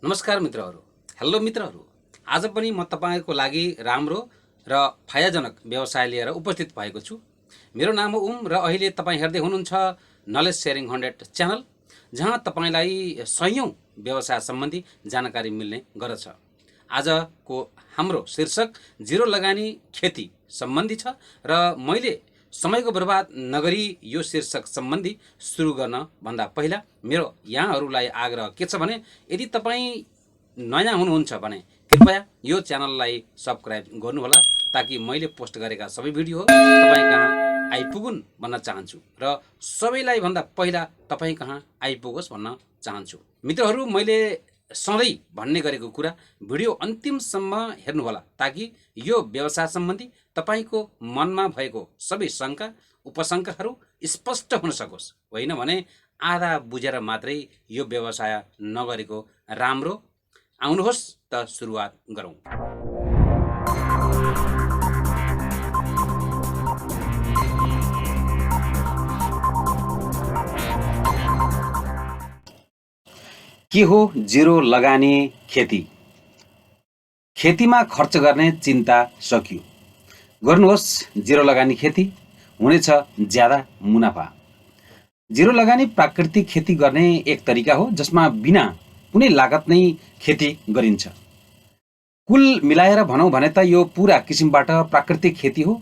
नमस्कार मित्रहरू। हेलो मित्रहरू। आज पनि म तपाईको लागि राम्रो र फाइदाजनक व्यवसाय लिएर उपस्थित भएको छु। मेरो नाम हो उम र अहिले तपाई हेर्दै हुनुहुन्छ नलेज शेयरिङ 100 च्यानल, जहाँ तपाईलाई सयौं व्यवसाय सम्बन्धी जानकारी मिल्ने गर्दछ। आजको हाम्रो शीर्षक जिरो लगानी खेती सम्बन्धी छ र मैले समयको बर्बाद नगरी यो शीर्षक सम्बन्धी सुरु गर्न भन्दा पहिला मेरो यहाँहरूलाई आग्रह के छ भने, यदि तपाईँ नयाँ हुनुहुन्छ भने कृपया यो च्यानललाई सब्स्क्राइब गर्नुहोला, ताकि मैले पोस्ट गरेका सबै भिडियो तपाईँ कहाँ आइपुगुन् भन्न चाहन्छु र सबैलाई भन्दा पहिला तपाईँ कहाँ आइपुगोस् भन्न चाहन्छु। मित्रहरू, मैले सधैँ भन्ने गरेको कुरा भिडियो अन्तिमसम्म हेर्नुहोला, ताकि यो व्यवसाय सम्बन्धी तपाईको मनमा भएको सबै शङ्का उपशङ्काहरू स्पष्ट हुन सकोस्। होइन भने आधा बुझेर मात्रै यो व्यवसाय नगरेको राम्रो। आउनुहोस् त सुरुवात गरौँ। के हो जिरो लगानी खेती? खेतीमा खर्च गर्ने चिन्ता सकियो। गर्नुहोस् जिरो लगानी खेती, हुनेछ ज्यादा मुनाफा। जिरो लगानी प्राकृतिक खेती गर्ने एक तरिका हो, जसमा बिना कुनै लागत नै खेती गरिन्छ। कुल मिलाएर भनौँ भने त यो पूरा किसिमबाट प्राकृतिक खेती हो।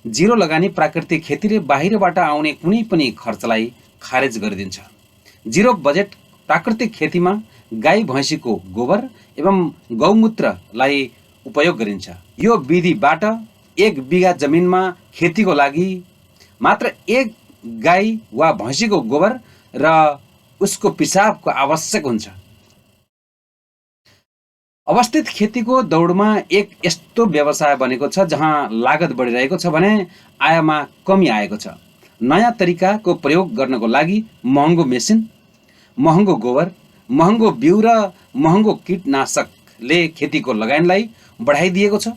जिरो लगानी प्राकृतिक खेतीले बाहिरबाट आउने कुनै पनि खर्चलाई खारेज गरिदिन्छ। जिरो बजेट प्राकृतिक खेतीमा गाई भैँसीको गोबर एवं गौमूत्रलाई उपयोग गरिन्छ। यो विधिबाट 1 बिघा जमिनमा खेतीको लागि मात्र 1 गाई वा भैँसीको गोबर र उसको पिसाबको आवश्यक हुन्छ। अवस्थित खेतीको दौडमा एक यस्तो व्यवसाय बनेको छ जहाँ लागत बढिरहेको छ भने आयमा कमी आएको छ। नयाँ तरिकाको प्रयोग गर्नको लागि महँगो मेसिन, महँगो गोबर, महँगो बिउ र महँगो कीटनाशकले खेतीको लगानीलाई बढाइदिएको छ।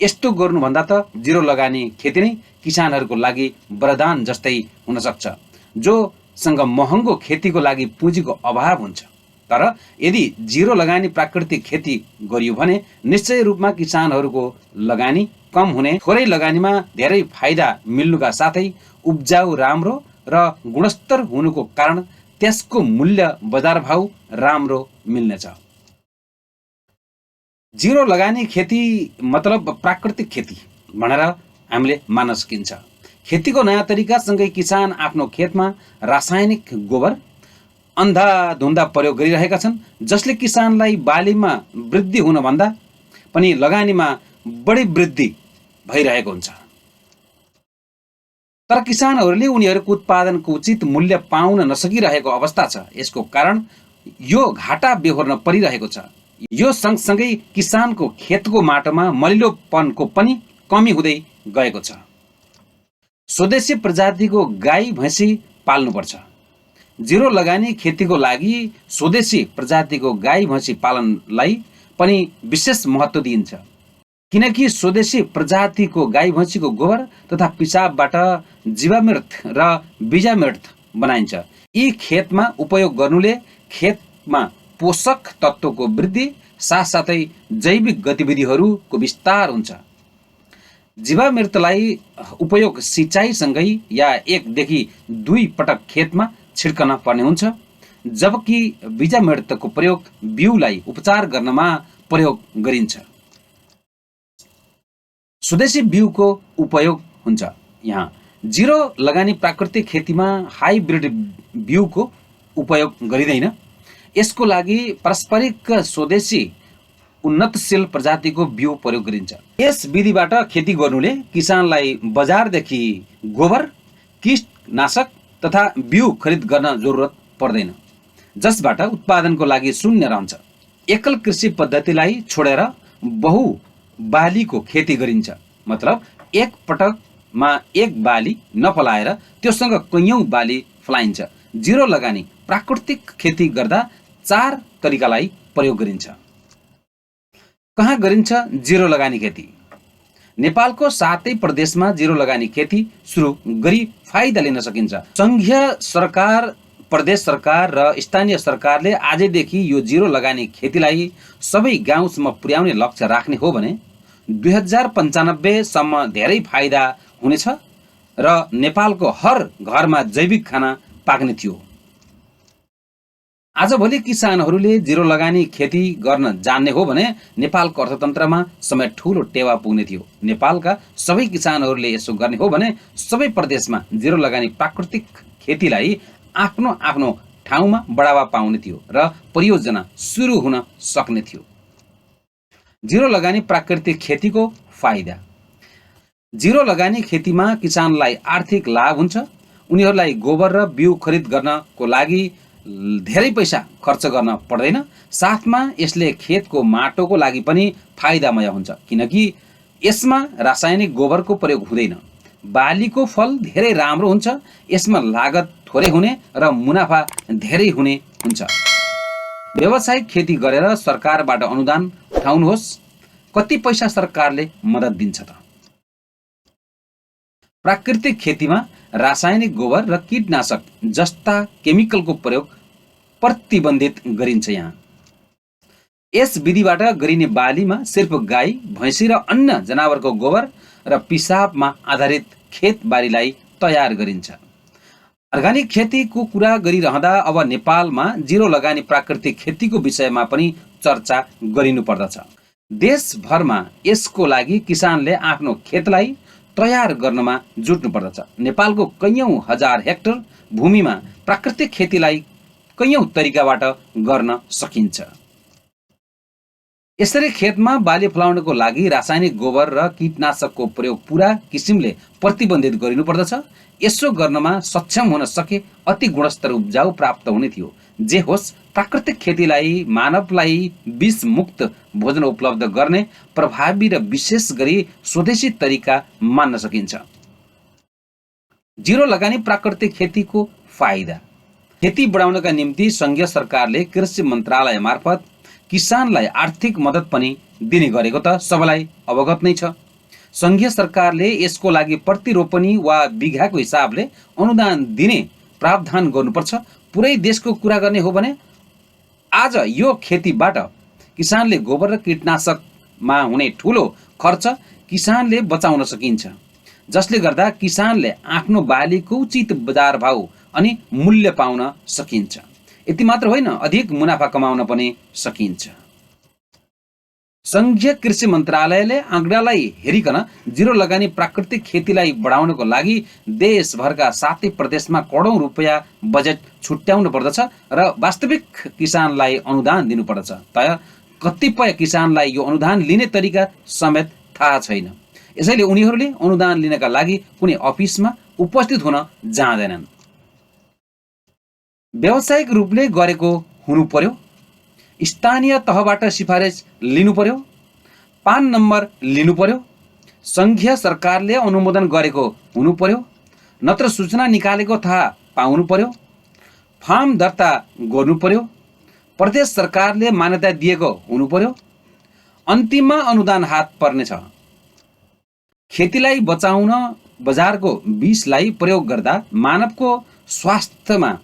यस्तो गर्नुभन्दा त जिरो लगानी खेती नै किसानहरूको लागि वरदान जस्तै हुन सक्छ, जोसँग महँगो खेतीको लागि पुँजीको अभाव हुन्छ। तर यदि जिरो लगानी प्राकृतिक खेती गरियो भने निश्चय रूपमा किसानहरूको लगानी कम हुने, थोरै लगानीमा धेरै फाइदा मिल्नुका साथै उब्जाउ राम्रो र गुणस्तर हुनुको कारण त्यसको मूल्य बजार भाउ राम्रो मिल्नेछ। जिरो लगानी खेती मतलब प्राकृतिक खेती भनेर हामीले मान्न सकिन्छ। खेतीको नयाँ तरिकासँगै किसान आफ्नो खेतमा रासायनिक गोबर अन्धाधुन्दा प्रयोग गरिरहेका छन्, जसले किसानलाई बालीमा वृद्धि हुनभन्दा पनि लगानीमा बढी वृद्धि भइरहेको हुन्छ। तर किसानहरूले उनीहरूको उत्पादनको उचित मूल्य पाउन नसकिरहेको अवस्था छ। यसको कारण यो घाटा बेहोर्न परिरहेको छ। यो सँगसँगै किसानको खेतको माटोमा मलिलोपनको पनि कमी हुँदै गएको छ। स्वदेशी प्रजातिको गाई भैँसी पाल्नुपर्छ। जिरो लगानी खेतीको लागि स्वदेशी प्रजातिको गाई भैँसी पालनलाई पनि विशेष महत्त्व दिइन्छ, किनकि स्वदेशी प्रजातिको गाई भैँसीको गोबर तथा पिसाबबाट जीवामृत र बीजामृत बनाइन्छ। यी खेतमा उपयोग गर्नुले खेतमा पोषक तत्त्वको वृद्धि साथसाथै जैविक गतिविधिहरूको विस्तार हुन्छ। जीवामृतलाई उपयोग सिँचाइसँगै या 1 देखि 2 पटक खेतमा छिड्कन पर्ने हुन्छ, जबकि बीजामृतको प्रयोग बिउलाई उपचार गर्नमा प्रयोग गरिन्छ। स्वदेशी बिउको उपयोग हुन्छ। यहाँ जिरो लगानी प्राकृतिक खेतीमा हाइब्रिड बिउको उपयोग गरिँदैन। यसको लागि पारस्परिक स्वदेशी उन्नतशील प्रजातिको बिउ प्रयोग गरिन्छ। यस विधिबाट खेती गर्नुले किसानलाई बजारदेखि गोबर, कीटनाशक तथा बिउ खरिद गर्न जरुरत पर्दैन, जसबाट उत्पादनको लागि शून्य रहन्छ। एकल कृषि पद्धतिलाई छोडेर बहुबालीको खेती गरिन्छ, मतलब एक पटकमा 1 बाली नफलाएर त्योसँग कैयौं बाली फलाइन्छ। जिरो लगानी प्राकृतिक खेती गर्दा 4 तरिकालाई प्रयोग गरिन्छ। कहाँ गरिन्छ जिरो लगानी खेती? नेपालको 7 प्रदेशमा जिरो लगानी खेती सुरु गरी फाइदा लिन सकिन्छ। संघीय सरकार प्रदेश सरकार र स्थानीय सरकारले आजैदेखि यो जिरो लगानी खेतीलाई सबै गाउँसम्म पुर्याउने लक्ष्य राख्ने हो भने 2095 सम्म धेरै फाइदा हुनेछ र नेपालको हर घरमा जैविक खाना पाक्ने थियो। आजभोलि किसानहरूले जिरो लगानी खेती गर्न जान्ने हो भने नेपालको अर्थतन्त्रमा समय ठूलो टेवा पुग्ने थियो। नेपालका सबै किसानहरूले यसो गर्ने हो भने सबै प्रदेशमा जिरो लगानी प्राकृतिक खेतीलाई आफ्नो आफ्नो ठाउँमा बढावा पाउने थियो र परियोजना सुरु हुन सक्ने थियो। जिरो लगानी प्राकृतिक खेतीको फाइदा। जिरो लगानी खेतीमा किसानलाई आर्थिक लाभ हुन्छ। उनीहरूलाई गोबर र बिउ खरिद गर्नको लागि धेरै पैसा खर्च गर्न पर्दैन। साथमा यसले खेतको माटोको लागि पनि फाइदामय हुन्छ, किनकि यसमा रासायनिक गोबरको प्रयोग हुँदैन। बालीको फल धेरै राम्रो हुन्छ। यसमा लागत थोरै हुने र मुनाफा धेरै हुने हुन्छ। व्यावसायिक खेती गरेर सरकारबाट अनुदान उठाउनुहोस्। कति पैसा सरकारले मद्दत दिन्छ त? प्राकृतिक खेतीमा रासायनिक गोबर र कीटनाशक जस्ता केमिकलको प्रयोग प्रतिबन्धित गरिन्छ। यहाँ यस विधिबाट गरिने बालीमा सिर्फ गाई, भैँसी र अन्य जनावरको गोबर र पिसाबमा आधारित खेतबारीलाई तयार गरिन्छ। अर्गानिक खेतीको कुरा गरिरहँदा अब नेपालमा जिरो लगानी प्राकृतिक खेतीको विषयमा पनि चर्चा गरिनु पर्दछ। देशभरमा यसको लागि किसानले आफ्नो खेतलाई तयार गर्नमा जुट्नु पर्दछ। नेपालको कैयौं हजार हेक्टर भूमिमा प्राकृतिक खेतीलाई कैयौं तरिकाबाट गर्न सकिन्छ। यसरी खेतमा बाली फलाउनको लागि रासायनिक गोबर र कीटनाशकको प्रयोग पूरा किसिमले प्रतिबन्धित गरिनु पर्दछ। यसो गर्नमा सक्षम हुन सके अति गुणस्तर उब्जाउ प्राप्त हुने थियो। जे होस्, प्राकृतिक खेतीलाई मानवलाई विष मुक्त भोजन उपलब्ध गर्ने प्रभावी र विशेष गरी स्वदेशी तरिका मान्न सकिन्छ। जिरो लगानी प्राकृतिक खेतीको फाइदा। खेती बढाउनका निम्ति संघीय सरकारले कृषि मन्त्रालय मार्फत किसानलाई आर्थिक मद्दत पनि दिने गरेको त सबैलाई अवगत नै छ। संघीय सरकारले यसको लागि प्रति रोपनी वा बिघाको हिसाबले अनुदान दिने प्रावधान गर्नुपर्छ। पुरै देशको कुरा गर्ने हो भने आज यो खेतीबाट किसानले गोबर र कीटनाशकमा हुने ठूलो खर्च किसानले बचाउन सकिन्छ, जसले गर्दा किसानले आफ्नो बालीको उचित बजार भाउ अनि मूल्य पाउन सकिन्छ। यति मात्र होइन, अधिक मुनाफा कमाउन पनि सकिन्छ। संघीय कृषि मन्त्रालयले आँकडालाई हेरिकन जिरो लगानी प्राकृतिक खेतीलाई बढाउनको लागि देशभरका 7 प्रदेशमा करोडौं रुपैयाँ बजेट छुट्याउनु पर्दछ र वास्तविक किसानलाई अनुदान दिनुपर्दछ। तर कतिपय किसानलाई यो अनुदान लिने तरिका समेत थाहा छैन। यसैले उनीहरूले अनुदान लिनका लागि कुनै अफिसमा उपस्थित हुन जाँदैनन्। व्यावसायिक रूपले गरेको हुनु पर्यो। स्थानीय तहबाट सिफारिस लिनु पर्यो। पान नम्बर लिनु पर्यो। संघीय सरकारले अनुमोदन गरेको हुनु पर्यो, नत्र सूचना निकालेको थाहा पाउनु पर्यो। फार्म दर्ता गर्नु पर्यो। प्रदेश सरकारले मान्यता दिएको हुनु पर्यो। अन्तिममा अनुदान हात पर्नेछ। खेतीलाई बचाउन बजारको विषलाई प्रयोग गर्दा मानवको स्वास्थ्यमा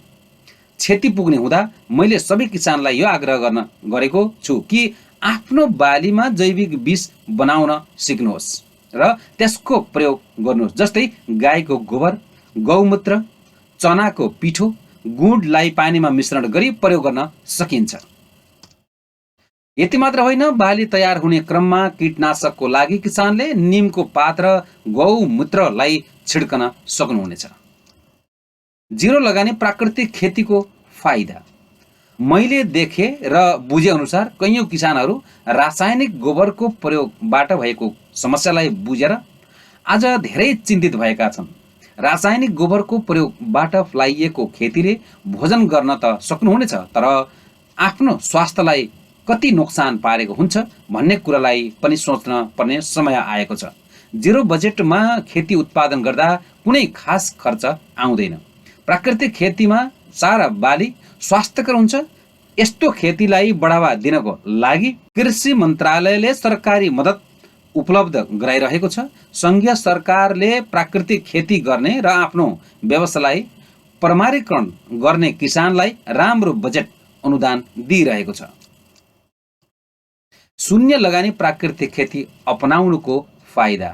क्षति पुग्ने हुँदा मैले सबै किसानलाई यो आग्रह गर्न गरेको छु कि आफ्नो बालीमा जैविक विष बनाउन सिक्नुहोस् र त्यसको प्रयोग गर्नुहोस्। जस्तै गाईको गोबर, गौमूत्र, चनाको पिठो, गुडलाई पानीमा मिश्रण गरी प्रयोग गर्न सकिन्छ। यति मात्र होइन, बाली तयार हुने क्रममा कीटनाशकको लागि किसानले निमको पात र गौमूत्रलाई छिड्कन सक्नुहुनेछ। जिरो लगानी प्राकृतिक खेतीको फाइदा। मैले देखे र बुझे अनुसार कैयौं किसानहरू रासायनिक गोबरको प्रयोगबाट भएको समस्यालाई बुझेर आज धेरै चिन्तित भएका छन्। रासायनिक गोबरको प्रयोगबाट फलाइएको खेतीले भोजन गर्न त सक्नुहुनेछ, तर आफ्नो स्वास्थ्यलाई कति नोक्सान पारेको हुन्छ भन्ने कुरालाई पनि सोच्न पर्ने समय आएको छ। जिरो बजेटमा खेती उत्पादन गर्दा कुनै खास खर्च आउँदैन। प्राकृतिक खेतीमा सारा बाली स्वास्थ्यकर हुन्छ। यस्तो खेतीलाई बढावा दिनको लागि कृषि मन्त्रालयले सरकारी मद्दत उपलब्ध गराइरहेको छ। संघीय सरकारले प्राकृतिक खेती गर्ने र आफ्नो व्यवसायलाई प्रमाणीकरण गर्ने किसानलाई राम्रो बजेट अनुदान दिइरहेको छ। शून्य लगानी प्राकृतिक खेती अपनाउनुको फाइदा।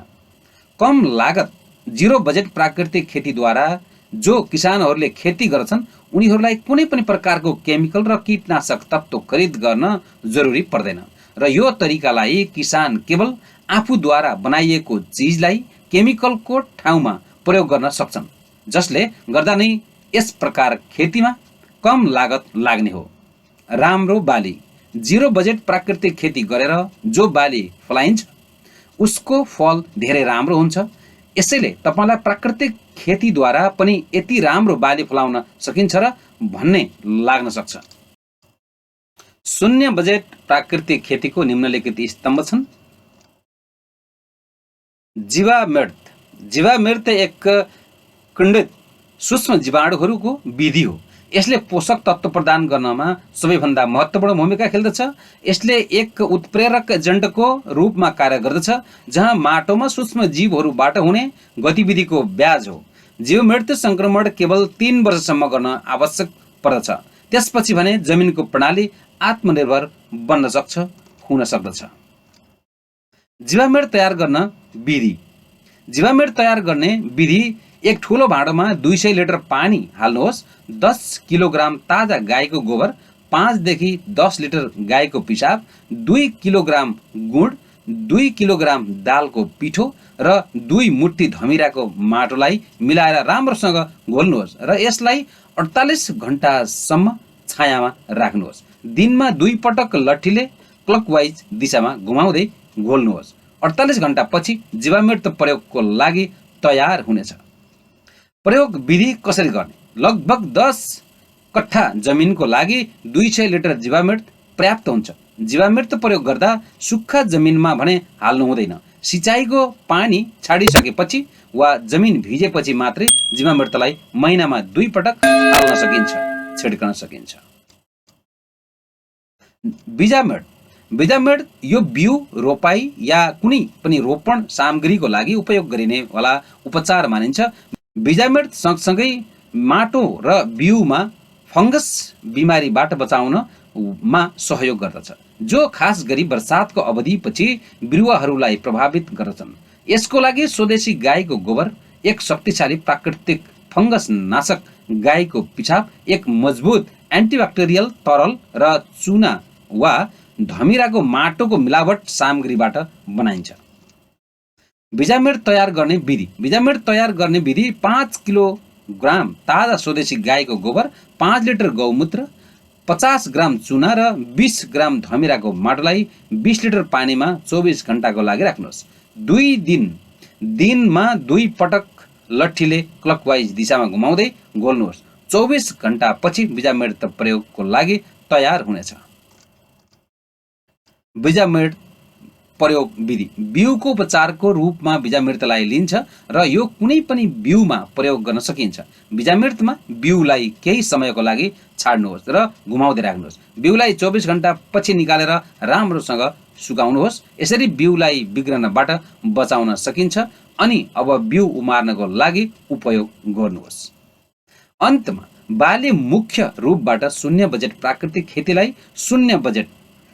कम लागत जीरो बजेट प्राकृतिक खेतीद्वारा जो किसानहरूले खेती गर्छन् उनीहरूलाई कुनै पनि प्रकारको केमिकल र कीटनाशक तत्त्व खरिद गर्न जरुरी पर्दैन र यो तरिकालाई किसान केवल आफूद्वारा बनाइएको चिजलाई केमिकलको ठाउँमा प्रयोग गर्न सक्छन्, जसले गर्दा नै यस प्रकार खेतीमा कम लागत लाग्ने हो। राम्रो बाली। जीरो बजेट प्राकृतिक खेती गरेर जो बाली फलाइन्छ उसको फल धेरै राम्रो हुन्छ। यसैले तपाईलाई प्राकृतिक खेतीद्वारा पनि यति राम्रो बाली फलाउन सकिन्छ र भन्ने लाग्न सक्छ। शून्य बजेट प्राकृतिक खेतीको निम्नलिखित स्तम्भ छन्। जीवामृत। जीवामृत एक खण्डित सूक्ष्म जीवाणुहरूको विधि हो। यसले पोषक तत्त्व प्रदान गर्नमा सबैभन्दा महत्त्वपूर्ण भूमिका खेल्दछ। यसले एक उत्प्रेरक एजेन्टको रूपमा कार्य गर्दछ जहाँ माटोमा सूक्ष्म जीवहरूबाट हुने गतिविधिको ब्याज हो। जीवामृत संक्रमण केवल 3 वर्षसम्म गर्न आवश्यक पर्दछ। त्यसपछि भने जमिनको प्रणाली आत्मनिर्भर बन्न हुन सक्दछ। जीवामृत तयार गर्न विधि। जीवामृत तयार गर्ने विधि: एक ठुलो भाँडोमा 200 लिटर पानी हाल्नुहोस्। 10 किलोग्राम ताजा गाईको गोबर, 5 देखि 10 लिटर गाईको पिसाब, 2 किलोग्राम गुड, 2 किलोग्राम दालको पिठो र 2 मुट्ठी धमिराको माटोलाई मिलाएर राम्रोसँग घोल्नुहोस् र यसलाई 48 घण्टासम्म छायामा राख्नुहोस्। दिनमा 2 पटक लट्ठीले क्लकवाइज दिशामा घुमाउँदै घोल्नुहोस्। 48 घण्टापछि जीवामृत प्रयोगको लागि तयार हुनेछ। प्रयोग विधि कसरी गर्ने? लगभग 10 कट्ठा जमिनको लागि 200 लिटर जीवामृत पर्याप्त हुन्छ। जीवामृत प्रयोग गर्दा सुक्खा जमिनमा भने हाल्नु हुँदैन। सिँचाइको पानी छाडिसकेपछि वा जमिन भिजेपछि मात्रै जीवामृतलाई महिनामा 2 पटक हाल्न सकिन्छ, छिड्कन सकिन्छ। बीजामृत। बीजामृत यो बिउ रोपाई या कुनै पनि रोपण सामग्रीको लागि उपयोग गरिने वाला उपचार मानिन्छ। बीजामृत सँगसँगै माटो र बिउमा फंगस बिमारीबाट बचाउनमा सहयोग गर्दछ, जो खास गरी बर्सातको अवधिपछि बिरुवाहरूलाई प्रभावित गर्दछन्। यसको लागि स्वदेशी गाईको गोबर, एक शक्तिशाली प्राकृतिक फंगस नाशक गाईको पिसाब, एक मजबुत एन्टिब्याक्टेरियल तरल र चुना वा धमिराको माटोको मिलावट सामग्रीबाट बनाइन्छ। बीजामृत तयार गर्ने विधि। बीजामृत तयार गर्ने विधि: 5 किलोग्राम ताजा स्वदेशी गाईको गोबर, 5 लिटर गौमूत्र, 50 ग्राम चुना र 20 ग्राम धमिराको माटोलाई 20 लिटर पानीमा 24 घण्टाको लागि राख्नुहोस्। 2 दिनमा 2 पटक लट्ठीले क्लकवाइज दिशामा घुमाउँदै घोल्नुहोस्। 24 घण्टापछि बीजामृत प्रयोगको लागि तयार हुनेछ। बीजामृत प्रयोग विधि। बिउको उपचारको रूपमा बीजामृतलाई लिन्छ र यो कुनै पनि बिउमा प्रयोग गर्न सकिन्छ। बीजामृतमा बिउलाई केही समयको लागि छाड्नुहोस् र घुमाउँदै राख्नुहोस्। बिउलाई 24 घण्टा पछि निकालेर राम्रोसँग सुकाउनुहोस्। यसरी बिउलाई बिग्रनबाट बचाउन सकिन्छ अनि अब बिउ उमार्नको लागि उपयोग गर्नुहोस्। अन्तमा बाली मुख्य रूपबाट शून्य बजेट प्राकृतिक खेतीलाई शून्य बजेट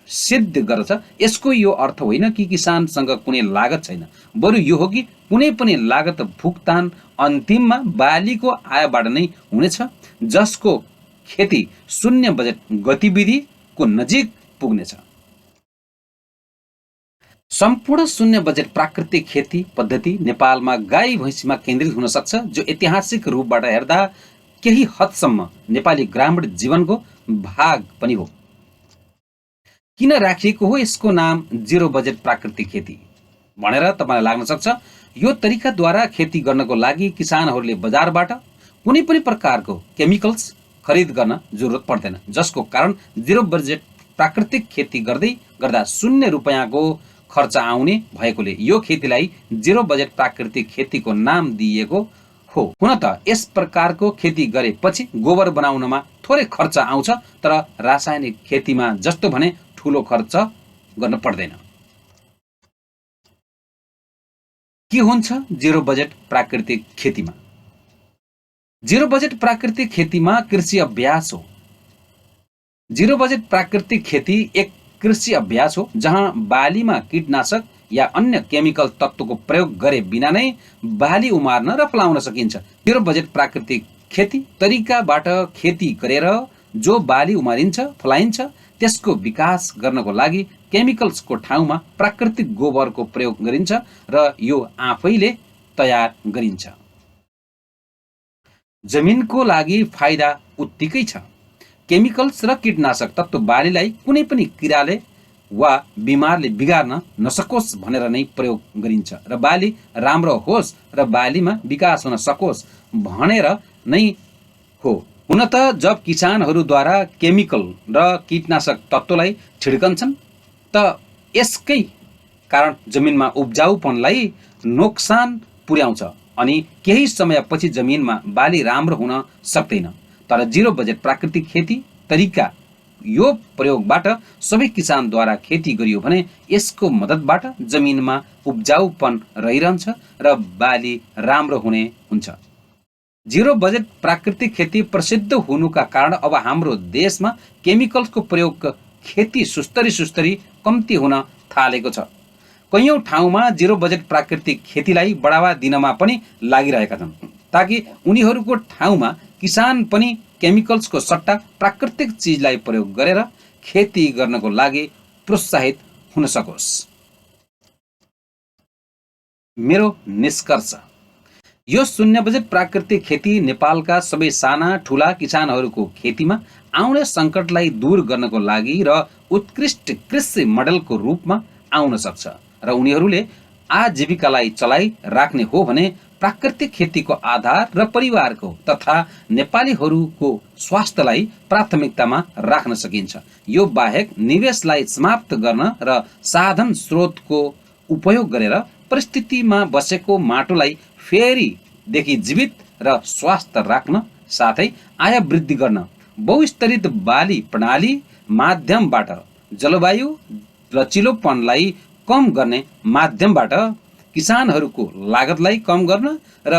सिद्ध गर्छ। यसको यो अर्थ होइन कि किसानसँग कुनै लागत छैन, बरु यो हो कि कुनै पनि लागत भुक्तान अन्तिममा बालीको आयबाट नै हुनेछ, जसको खेती शून्य बजेट गतिविधिको नजिक पुग्नेछ। सम्पूर्ण शून्य बजेट प्राकृतिक खेती पद्धति नेपालमा गाई भैँसीमा केन्द्रित हुन सक्छ, जो ऐतिहासिक रूपबाट हेर्दा केही हदसम्म नेपाली ग्रामीण जीवनको भाग पनि हो। किन राखिएको हो यसको नाम जीरो बजेट प्राकृतिक खेती भनेर तपाईलाई लाग्न सक्छ? यो तरिकाद्वारा खेती गर्नको लागि किसानहरूले बजारबाट कुनै पनि प्रकारको केमिकल्स खरिद गर्न जरुरत पर्दैन, जसको कारण जीरो बजेट प्राकृतिक खेती गर्दा 0 रुपैयाँको खर्च आउने भएकोले यो खेतीलाई जीरो बजेट प्राकृतिक खेतीको नाम दिइएको हो। हुन त यस प्रकारको खेती गरेपछि गोबर बनाउनमा थोरै खर्च आउँछ, तर रासायनिक खेतीमा जस्तो भने ठूलो खर्च गर्न पर्दैन। के हुन्छ जीरो बजेट प्राकृतिक खेतीमा? जीरो बजेट प्राकृतिक खेतीमा कृषि अभ्यास हो। जीरो बजेट प्राकृतिक खेती एक कृषि अभ्यास हो जहाँ बालीमा कीटनाशक या अन्य केमिकल तत्त्वको प्रयोग गरे बिना नै बाली उमार्न र फलाउन सकिन्छ। जीरो बजेट प्राकृतिक खेती तरिकाबाट खेती गरेर जो बाली उमारिन्छ फलाइन्छ त्यसको विकास गर्नको लागि केमिकल्सको ठाउँमा प्राकृतिक गोबरको प्रयोग गरिन्छ र यो आफैले तयार गरिन्छ। जमिनको लागि फाइदा उत्तिकै छ। केमिकल्स र कीटनाशक तत्त्व बालीलाई कुनै पनि किराले वा बिमारले बिगार्न नसकोस् भनेर नै प्रयोग गरिन्छ र बाली राम्रो होस् र बालीमा विकास हुन सकोस् भनेर नै हो। हुन त जब किसानहरूद्वारा केमिकल र कीटनाशक तत्त्वलाई छिड्कन्छन् त यसकै कारण जमिनमा उब्जाउपनलाई नोक्सान पुर्याउँछ अनि केही समयपछि जमिनमा बाली राम्रो हुन सक्दैन। तर जीरो बजेट प्राकृतिक खेती तरिका यो प्रयोगबाट सबै किसानद्वारा खेती गरियो भने यसको मद्दतबाट जमिनमा उब्जाउपन रहिरहन्छ र बाली राम्रो हुने हुन्छ। जीरो बजेट प्राकृतिक खेती प्रसिद्ध हुनुका कारण अब हाम्रो देशमा केमिकल्सको प्रयोग खेती सुस्तरी कम्ती हुन थालेको छ। कैयौँ ठाउँमा जीरो बजेट प्राकृतिक खेतीलाई बढावा दिनमा पनि लागिरहेका छन् ताकि उनीहरूको ठाउँमा किसान पनि केमिकल्सको सट्टा प्राकृतिक चिजलाई प्रयोग गरेर खेती गर्नको लागि प्रोत्साहित हुन सकोस्। मेरो निष्कर्ष, यो शून्य बजेट प्राकृतिक खेती नेपालका सबै साना ठुला किसानहरूको खेतीमा आउने सङ्कटलाई दूर गर्नको लागि र उत्कृष्ट कृषि मोडेलको रूपमा आउन सक्छ र उनीहरूले आजीविकालाई चलाइराख्ने हो भने प्राकृतिक खेतीको आधार र परिवारको तथा नेपालीहरूको स्वास्थ्यलाई प्राथमिकतामा राख्न सकिन्छ। यो बाहेक निवेशलाई समाप्त गर्न र साधन स्रोतको उपयोग गरेर परिस्थितिमा बसेको माटोलाई फेरिदेखि जीवित र स्वास्थ्य राख्न साथै आय वृद्धि गर्न बहुस्तरित बाली प्रणाली माध्यमबाट जलवायु लचिलोपनलाई कम गर्ने माध्यमबाट किसानहरूको लागतलाई कम गर्न र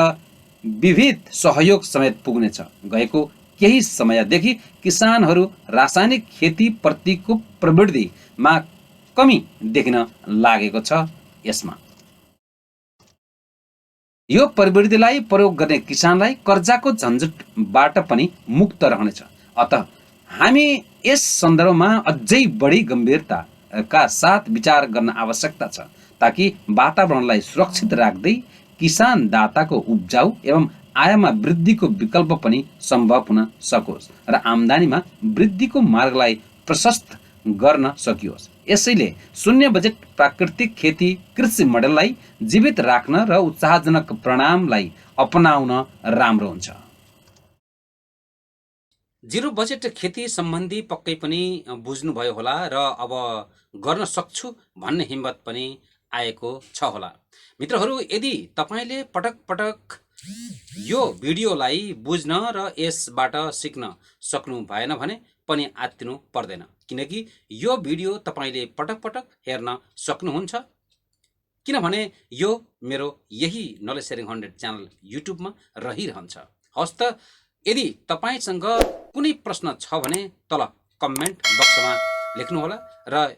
विविध सहयोग समेत पुग्नेछ। गएको केही समयदेखि किसानहरू रासायनिक खेती प्रतिको प्रवृत्तिमा कमी देखिन लागेको छ। यसमा यो प्रवृत्तिलाई प्रयोग गर्ने किसानलाई कर्जाको झन्झटबाट पनि मुक्त रहनेछ। अत हामी यस सन्दर्भमा अझै बढी गम्भीरताका साथ विचार गर्न आवश्यकता छ ताकि वातावरणलाई सुरक्षित राख्दै किसान दाताको उब्जाउ एवं आयमा वृद्धिको विकल्प पनि सम्भव हुन सकोस् र आम्दानीमा वृद्धिको मार्गलाई प्रशस्त गर्न सकियोस्। यसैले शून्य बजेट प्राकृतिक खेती कृषि मोडेललाई जीवित राख्न र उत्साहजनक परिणामलाई अपनाउन राम्रो हुन्छ। जीरो बजेट खेती सम्बन्धी पक्कै पनि बुझ्नुभयो होला र अब गर्न सक्छु भन्ने हिम्मत पनि आएको छ होला। मित्रहरू, यदि तपाईले पटक पटक यो भिडियोलाई बुझ्न र यसबाट सिक्न सक्नु भएन भने पनि आत्तिनु पर्दैन, किनकि यो भिडियो तपाईले पटक पटक हेर्न सक्नुहुन्छ किनभने यो मेरो यही नलेज सेयरिङ 100 च्यानल युट्युबमा रहिरहन्छ। हवस् त, यदि तपाईसँग कुनै प्रश्न छ भने तल कमेन्ट बक्समा लेख्नुहोला र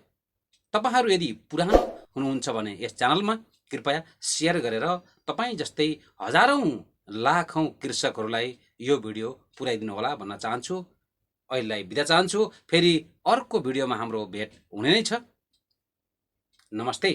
तपाईहरू यदि पुरानो हुनुहुन्छ भने यस च्यानलमा कृपया सेयर गरेर तपाईँ जस्तै हजारौं लाखौं कृषकहरूलाई यो भिडियो पुर्याइदिनु होला भन्न चाहन्छु। अहिलेलाई बिदा चाहन्छु। फेरि अर्को भिडियोमा हाम्रो भेट हुने नै छ। नमस्ते।